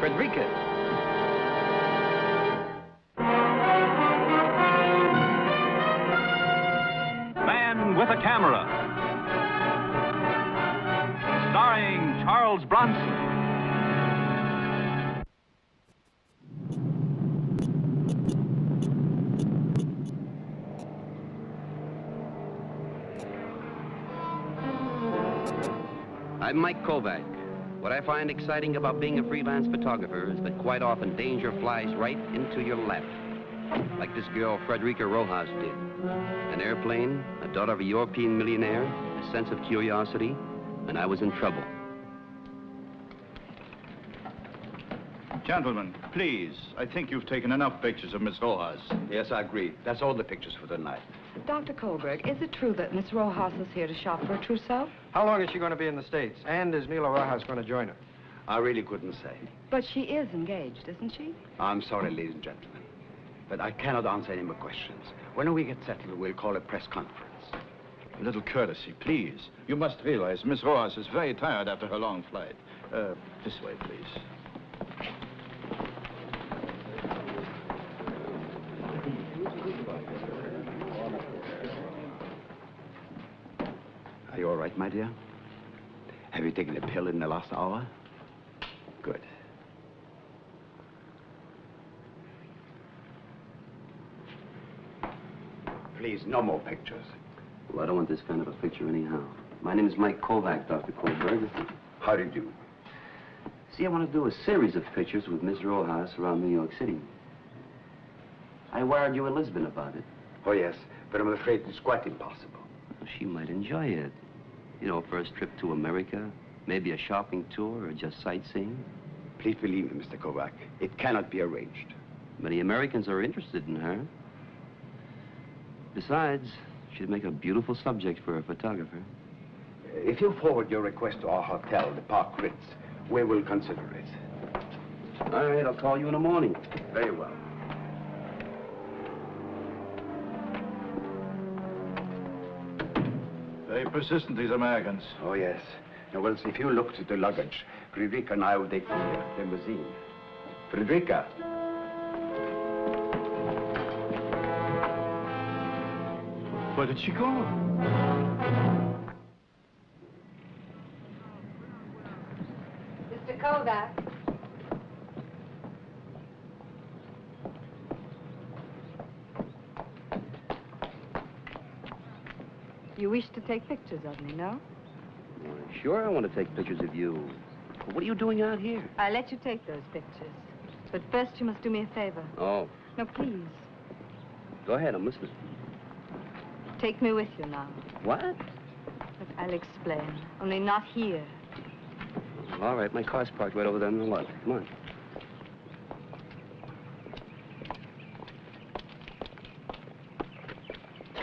Frederica. Man with a Camera. Starring Charles Bronson. I'm Mike Kovac. What I find exciting about being a freelance photographer is that quite often danger flies right into your lap. Like this girl, Frederica Rojas, did. An airplane, a daughter of a European millionaire, a sense of curiosity, and I was in trouble. Gentlemen, please, I think you've taken enough pictures of Miss Rojas. Yes, I agree. That's all the pictures for tonight. Dr. Kovac, is it true that Miss Rojas is here to shop for her trousseau? How long is she going to be in the States? And is Mila Rojas going to join her? I really couldn't say. But she is engaged, isn't she? I'm sorry, ladies and gentlemen, but I cannot answer any more questions. When we get settled, we'll call a press conference. A little courtesy, please. You must realize Miss Rojas is very tired after her long flight. This way, please. Are you all right, my dear? Have you taken a pill in the last hour? Good. Please, no more pictures. Well, I don't want this kind of a picture anyhow. My name is Mike Kovac, Dr. Kohlberg. How do you do? See, I want to do a series of pictures with Miss Rojas around New York City. I wired you in Lisbon about it. Oh, yes, but I'm afraid it's quite impossible. She might enjoy it. You know, first trip to America, maybe a shopping tour or just sightseeing. Please believe me, Mr. Kovac. It cannot be arranged. Many Americans are interested in her. Besides, she'd make a beautiful subject for a photographer. If you forward your request to our hotel, the Park Ritz, we will consider it. All right, I'll call you in the morning. Very well. Very persistent, these Americans. Oh, yes. Now, well, if you look at the luggage, Frederica and I will take the limousine. Frederica. Where did she go? Mr. Kovac. You wish to take pictures of me, no? Well, sure, I want to take pictures of you. But what are you doing out here? I'll let you take those pictures. But first you must do me a favor. Oh. No, please. Go ahead, I'm listening. Take me with you now. What? But I'll explain. Only not here. All right, my car's parked right over there on the left. Come on.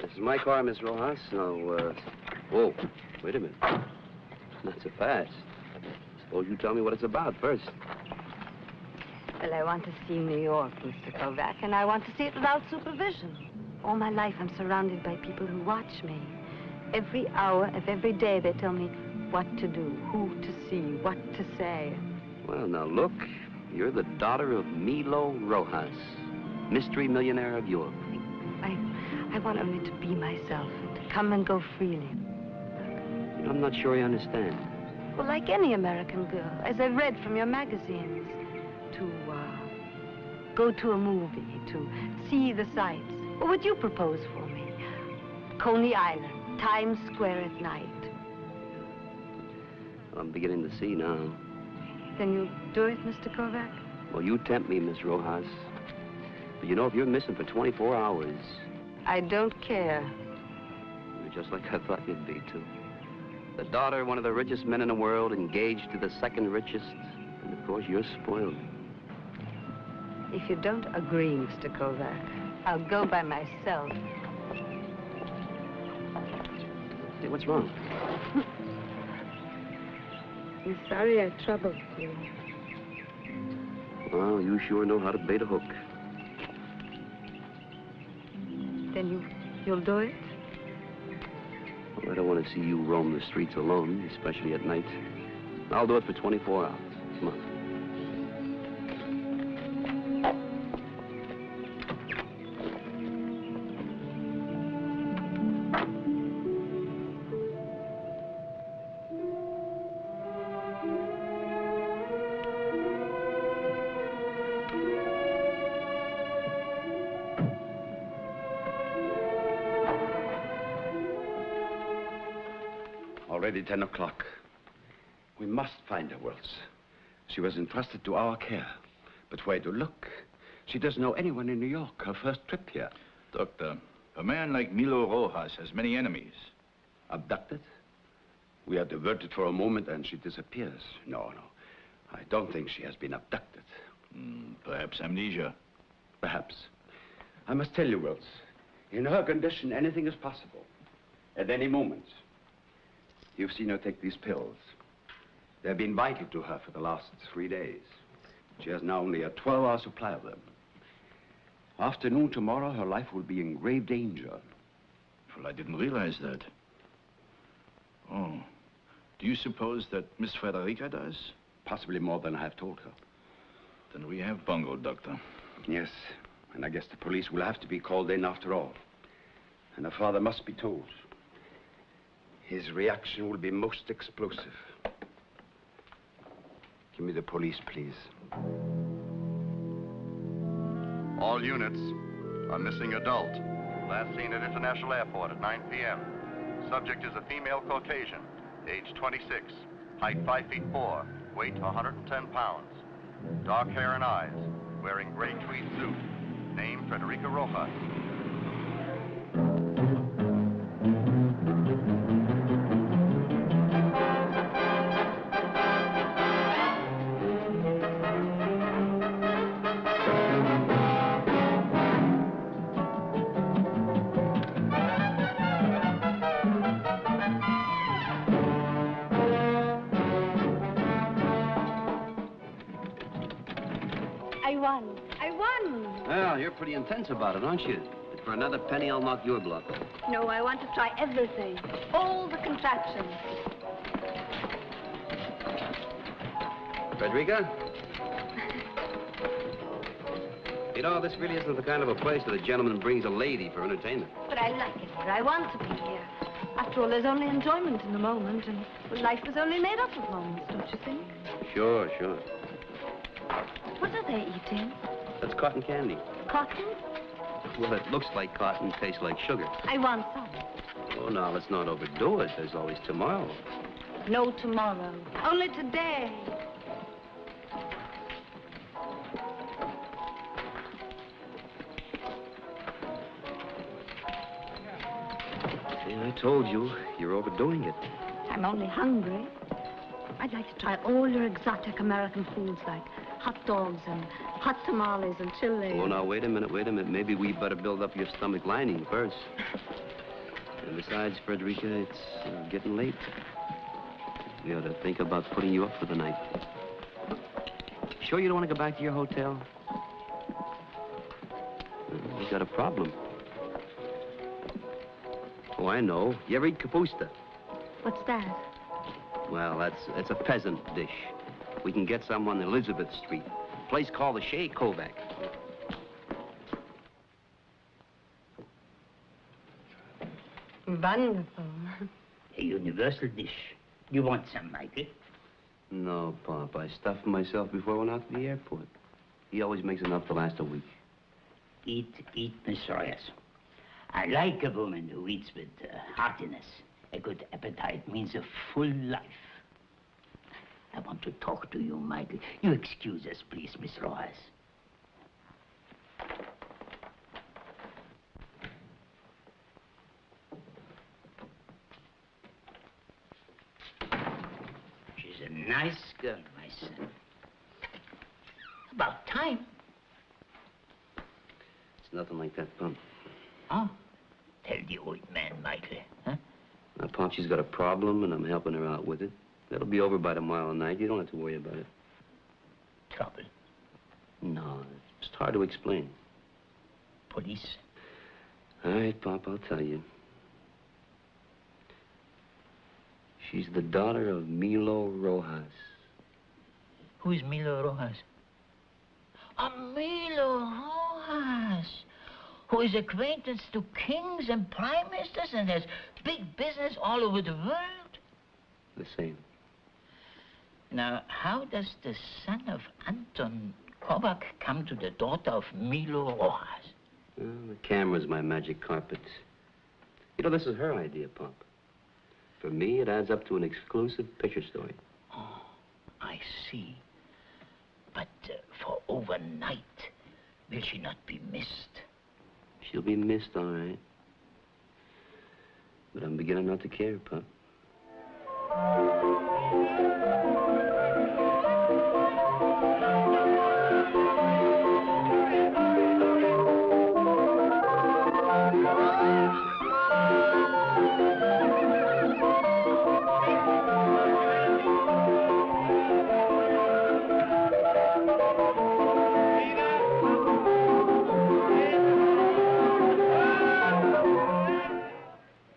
This is my car, Miss Rojas. Now, whoa, wait a minute. Not so fast. Suppose you tell me what it's about first. Well, I want to see New York, Mr. Kovac, and I want to see it without supervision. All my life, I'm surrounded by people who watch me. Every hour of every day, they tell me what to do, who to see, what to say. Well, now, look. You're the daughter of Milo Rojas, mystery millionaire of Europe. I want only to be myself, to come and go freely. I'm not sure I understand. Well, like any American girl, as I've read from your magazines, to go to a movie, to see the sights. What would you propose for me? Coney Island, Times Square at night. I'm beginning to see now. Then you'll do it, Mr. Kovac? Well, you tempt me, Miss Rojas. But you know, if you're missing for 24 hours... I don't care. You're just like I thought you'd be, too. The daughter of one of the richest men in the world, engaged to the second richest. And, of course, you're spoiled. If you don't agree, Mr. Kovac, I'll go by myself. Hey, what's wrong? I'm sorry I troubled you. Well, you sure know how to bait a hook. Then you'll do it? Well, I don't want to see you roam the streets alone, especially at night. I'll do it for 24 hours. Come on. Already 10 o'clock. We must find her, Wells. She was entrusted to our care. But where to look? She doesn't know anyone in New York. Her first trip here. Doctor, a man like Milo Rojas has many enemies. Abducted? We are diverted for a moment and she disappears. No. I don't think she has been abducted. Perhaps amnesia. Perhaps. I must tell you, Wells, in her condition, anything is possible. At any moment. You've seen her take these pills. They've been vital to her for the last 3 days. She has now only a 12-hour supply of them. Afternoon tomorrow, her life will be in grave danger. Well, I didn't realize that. Oh. Do you suppose that Miss Frederica does? Possibly more than I have told her. Then we have bungled, Doctor. Yes, and I guess the police will have to be called in after all. And her father must be told. His reaction will be most explosive. Give me the police, please. All units, a missing adult. Last seen at International Airport at 9 p.m. Subject is a female Caucasian, age 26, height 5 feet 4, weight 110 pounds. Dark hair and eyes, wearing gray tweed suit. Name Frederica Rojas. I won. Well, you're pretty intense about it, aren't you? But for another penny, I'll knock your bluff. No, I want to try everything. All the contraptions. Frederica? You know, this really isn't the kind of a place that a gentleman brings a lady for entertainment. But I like it here. I want to be here. After all, there's only enjoyment in the moment, and well, life is only made up of moments, don't you think? Sure. What are they eating? That's cotton candy. Cotton? Well, it looks like cotton, tastes like sugar. I want some. Oh, now, let's not overdo it. There's always tomorrow. No tomorrow. Only today. See, I told you, you're overdoing it. I'm only hungry. I'd like to try all your exotic American foods like hot dogs and hot tamales and chili. Oh, now, wait a minute. Maybe we better build up your stomach lining first. And besides, Frederica, it's getting late. We ought to think about putting you up for the night. Sure you don't want to go back to your hotel? We've got a problem. Oh, I know. You ever eat kapusta? What's that? Well, it's a peasant dish. We can get some on Elizabeth Street. A place called the Mike Kovac. Wonderful. A universal dish. You want some, Michael? No, Pop. I stuffed myself before I went out to the airport. He always makes enough to last a week. Eat, Miss Royas. I like a woman who eats with heartiness. A good appetite means a full life. I want to talk to you, Michael. You excuse us, please, Miss Rojas. She's a nice girl, my son. About time. It's nothing like that, Pop. Huh? Tell the old man, Michael, huh? Now, Pop, she's got a problem, and I'm helping her out with it. That'll be over by tomorrow night. You don't have to worry about it. Trouble. No, it's hard to explain. Police. All right, Pop, I'll tell you. She's the daughter of Milo Rojas. Who is Milo Rojas? Milo Rojas, who is acquaintance to kings and prime ministers and has big business all over the world. The same. Now, how does the son of Anton Kovac come to the daughter of Milo Rojas? Well, the camera's my magic carpet. You know, this is her idea, Pop. For me, it adds up to an exclusive picture story. Oh, I see. But for overnight, will she not be missed? She'll be missed, all right. But I'm beginning not to care, Pop.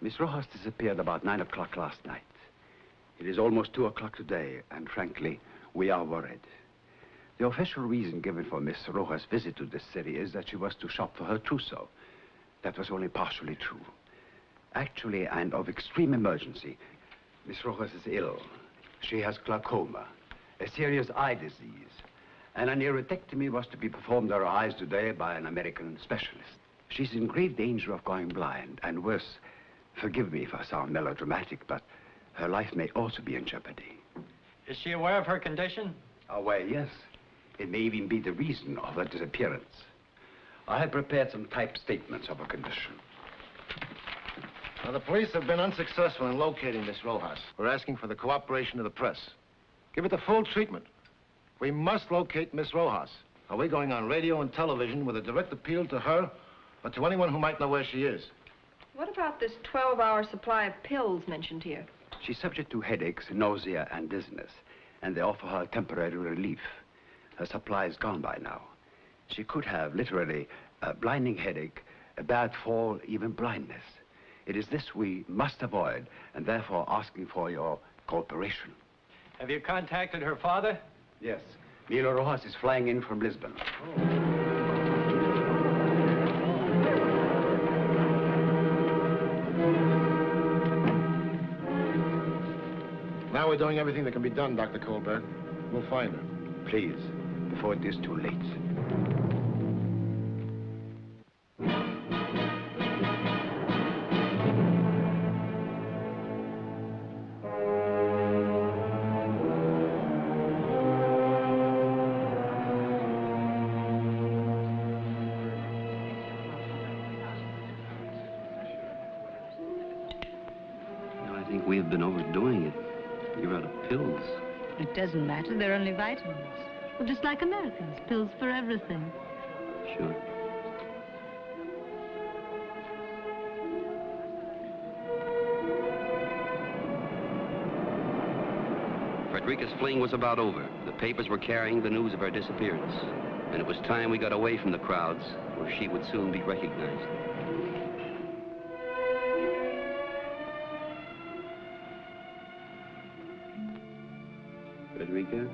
Miss Rojas disappeared about 9 o'clock last night. It is almost 2 o'clock today, and frankly, we are worried. The official reason given for Miss Rojas' visit to this city is that she was to shop for her trousseau. That was only partially true. Actually, and of extreme emergency, Miss Rojas is ill. She has glaucoma, a serious eye disease, and an iridectomy was to be performed on her eyes today by an American specialist. She's in grave danger of going blind, and worse, forgive me if I sound melodramatic, but her life may also be in jeopardy. Is she aware of her condition? Aware, yes. It may even be the reason of her disappearance. I have prepared some typed statements of her condition. Now, the police have been unsuccessful in locating Miss Rojas. We're asking for the cooperation of the press. Give it the full treatment. We must locate Miss Rojas. Are we going on radio and television with a direct appeal to her or to anyone who might know where she is? What about this 12-hour supply of pills mentioned here? She's subject to headaches, nausea, and dizziness, and they offer her temporary relief. Her supply is gone by now. She could have, literally, a blinding headache, a bad fall, even blindness. It is this we must avoid, and therefore asking for your cooperation. Have you contacted her father? Yes. Milo Rojas is flying in from Lisbon. Now we're doing everything that can be done, Dr. Kohlberg. We'll find her. Please, before it is too late. I think we have been overdoing it. You're out of pills. It doesn't matter. They're only vitamins. Well, just like Americans, pills for everything. Sure. Frederica's fling was about over. The papers were carrying the news of her disappearance. And it was time we got away from the crowds, where she would soon be recognized. Frederica?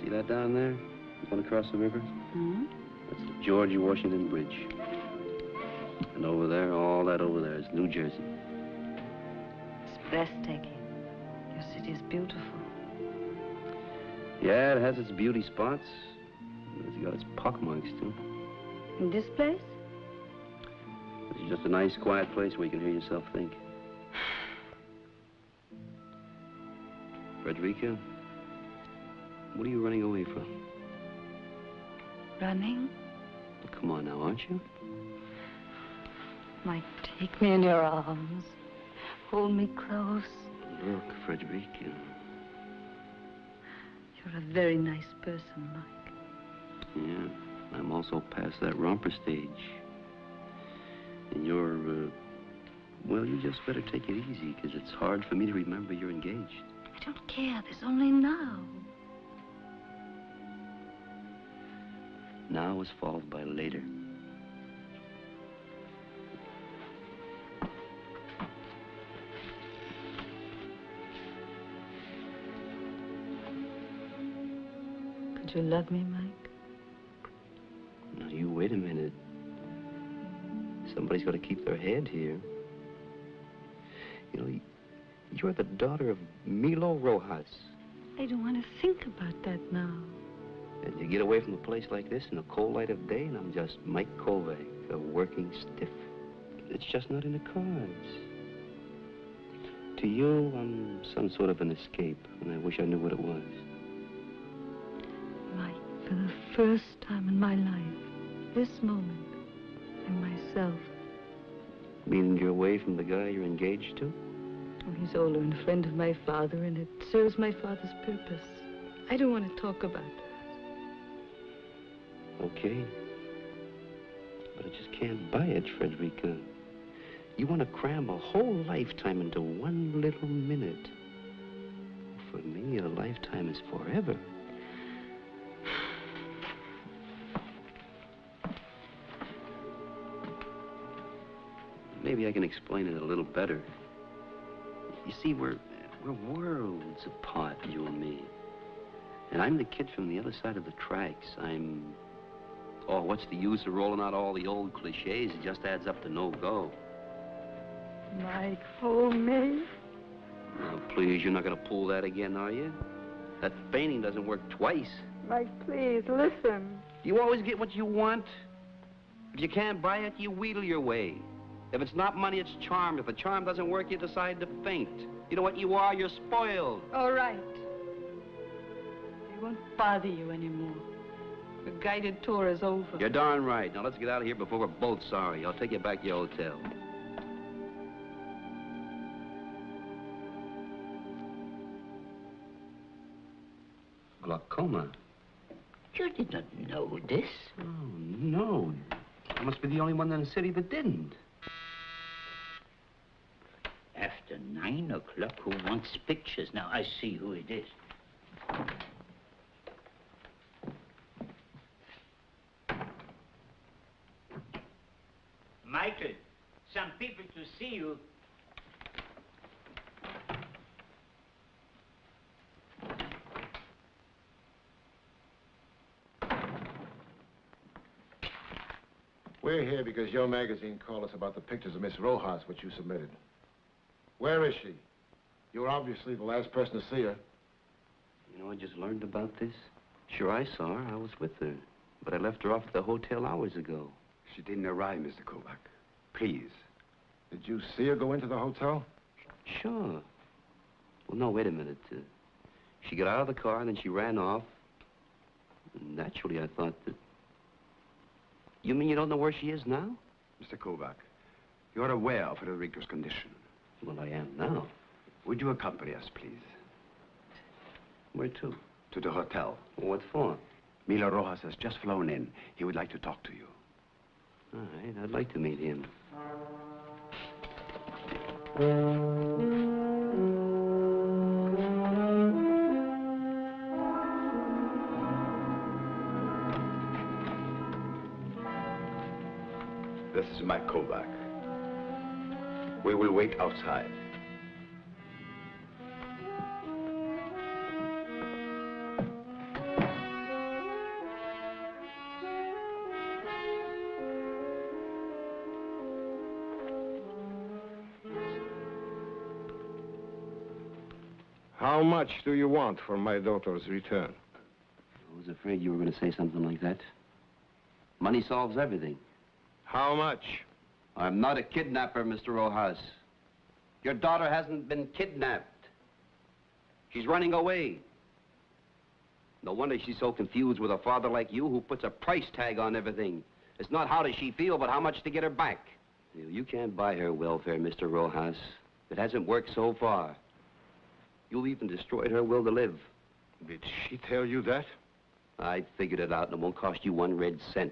See that down there? Going across the river? Hmm? That's the George Washington Bridge. And over there, all that over there is New Jersey. It's breathtaking. Your city is beautiful. Yeah, it has its beauty spots. But it's got its pockmarks, too. In this place? It's just a nice, quiet place where you can hear yourself think. Frederica, what are you running away from? Running? Well, come on now, aren't you? Mike, take me in your arms. Hold me close. Look, Frederica. You're a very nice person, Mike. Yeah, I'm also past that romper stage. And you're, well, you just better take it easy, because it's hard for me to remember you're engaged. I don't care. There's only now. Now is followed by later. Could you love me, Mike? Now, you wait a minute. Somebody's got to keep their head here. You know, you're the daughter of Milo Rojas. I don't want to think about that now. And you get away from a place like this in the cold light of day, and I'm just Mike Kovac, a working stiff. It's just not in the cards. To you, I'm some sort of an escape, and I wish I knew what it was. Mike, for the first time in my life, this moment, I'm myself. Meaning you're away from the guy you're engaged to? Oh, he's older and a friend of my father, and it serves my father's purpose. I don't want to talk about it. Okay. But I just can't buy it, Frederica. You want to cram a whole lifetime into one little minute. For me, a lifetime is forever. Maybe I can explain it a little better. You see, we're worlds apart, you and me. And I'm the kid from the other side of the tracks. Oh, what's the use of rolling out all the old cliches? It just adds up to no go. Mike, hold me. Now, please, you're not going to pull that again, are you? That feigning doesn't work twice. Mike, please, listen. You always get what you want. If you can't buy it, you wheedle your way. If it's not money, it's charm. If the charm doesn't work, you decide to faint. You know what you are? You're spoiled. All right. I won't bother you anymore. The guided tour is over. You're darn right. Now, let's get out of here before we're both sorry. I'll take you back to your hotel. Glaucoma. You did not know this. Oh, no. I must be the only one in the city that didn't. After 9 o'clock, who wants pictures? Now, I see who it is. Michael, some people to see you. We're here because your magazine called us about the pictures of Miss Rojas, which you submitted. Where is she? You're obviously the last person to see her. You know, I just learned about this. Sure, I saw her. I was with her. But I left her off at the hotel hours ago. She didn't arrive, Mr. Kovac. Please. Did you see her go into the hotel? Sure. Well, no, wait a minute. She got out of the car, and then she ran off. Naturally, I thought that... You mean you don't know where she is now? Mr. Kovac, you're aware of Frederica's condition. Well, I am now. Would you accompany us, please? Where to? To the hotel. What for? Milo Rojas has just flown in. He would like to talk to you. All right, I'd like to meet him. This is Mike Kovac. We will wait outside. How much do you want for my daughter's return? I was afraid you were going to say something like that. Money solves everything. How much? I'm not a kidnapper, Mr. Rojas. Your daughter hasn't been kidnapped. She's running away. No wonder she's so confused with a father like you who puts a price tag on everything. It's not how does she feel, but how much to get her back. You can't buy her welfare, Mr. Rojas. It hasn't worked so far. You've even destroyed her will to live. Did she tell you that? I figured it out, and it won't cost you 1 red cent.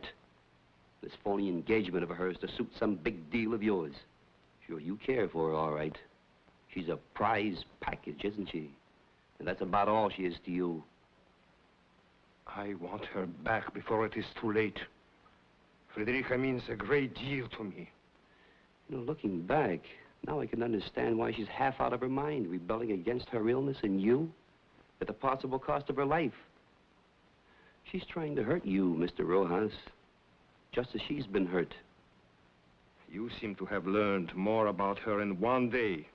This phony engagement of hers to suit some big deal of yours. Sure, you care for her, all right. She's a prize package, isn't she? And that's about all she is to you. I want her back before it is too late. Frederica means a great deal to me. You know, looking back, now I can understand why she's half out of her mind, rebelling against her illness and you, at the possible cost of her life. She's trying to hurt you, Mr. Rojas, just as she's been hurt. You seem to have learned more about her in 1 day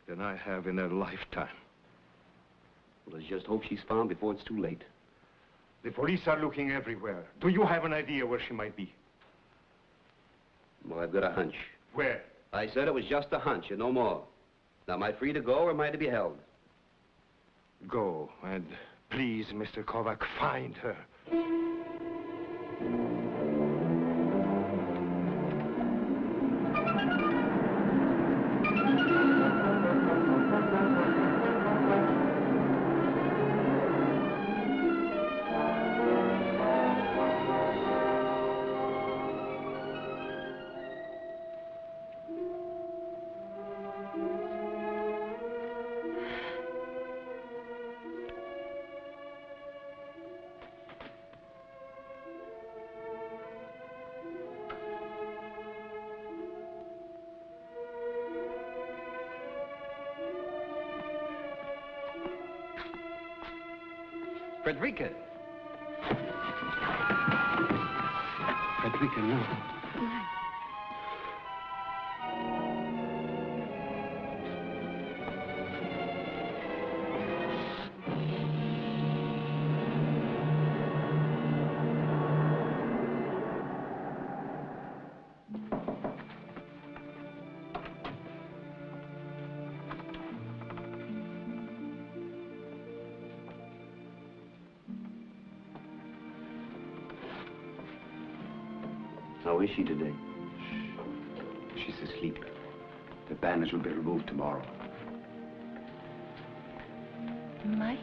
than I have in a lifetime. Well, let's just hope she's found before it's too late. The police are looking everywhere. Do you have an idea where she might be? Well, I've got a hunch. Where? I said it was just a hunch and no more. Now, am I free to go or am I to be held? Go, and please, Mr. Kovac, find her. Frederica. Frederica, no. How is she today? She's asleep. The bandage will be removed tomorrow. Mike?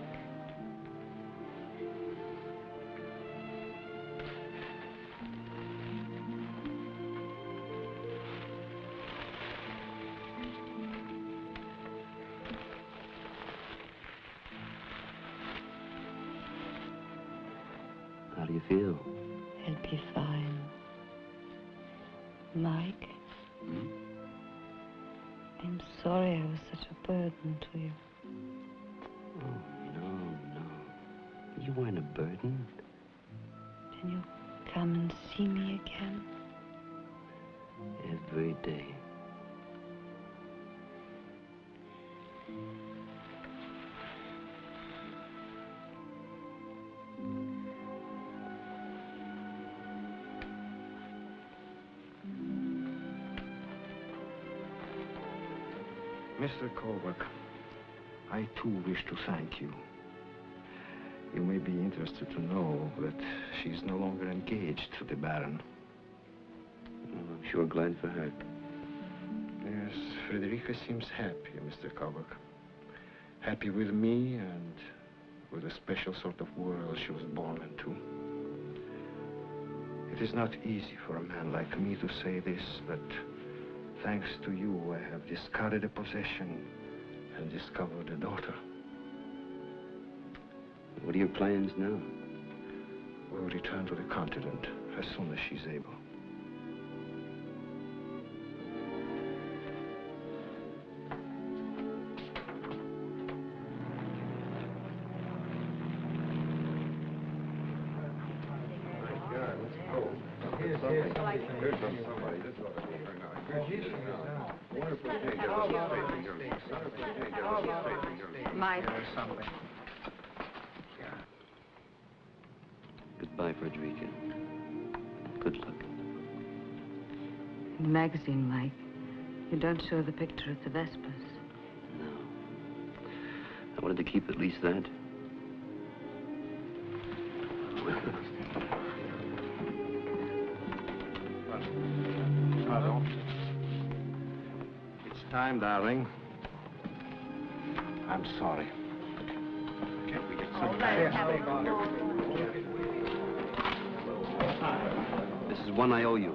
How do you feel? He'll be fine. Mike? Hmm? I'm sorry I was such a burden to you. Oh, no. You weren't a burden. Can you come and see me again? Every day. Mr. Kovac, I too wish to thank you. You may be interested to know that she's no longer engaged to the Baron. Well, I'm sure glad for her. Yes, Frederica seems happy, Mr. Kovac. Happy with me and with the special sort of world she was born into. It is not easy for a man like me to say this, but thanks to you, I have discarded a possession and discovered a daughter. What are your plans now? We'll return to the continent as soon as she's able. Mike. Goodbye, Frederica. Good luck. In the magazine, Mike, you don't show the picture of the Vespers. No. I wanted to keep at least that. It's time, darling. I'm sorry. Can't we get some... This is one I owe you.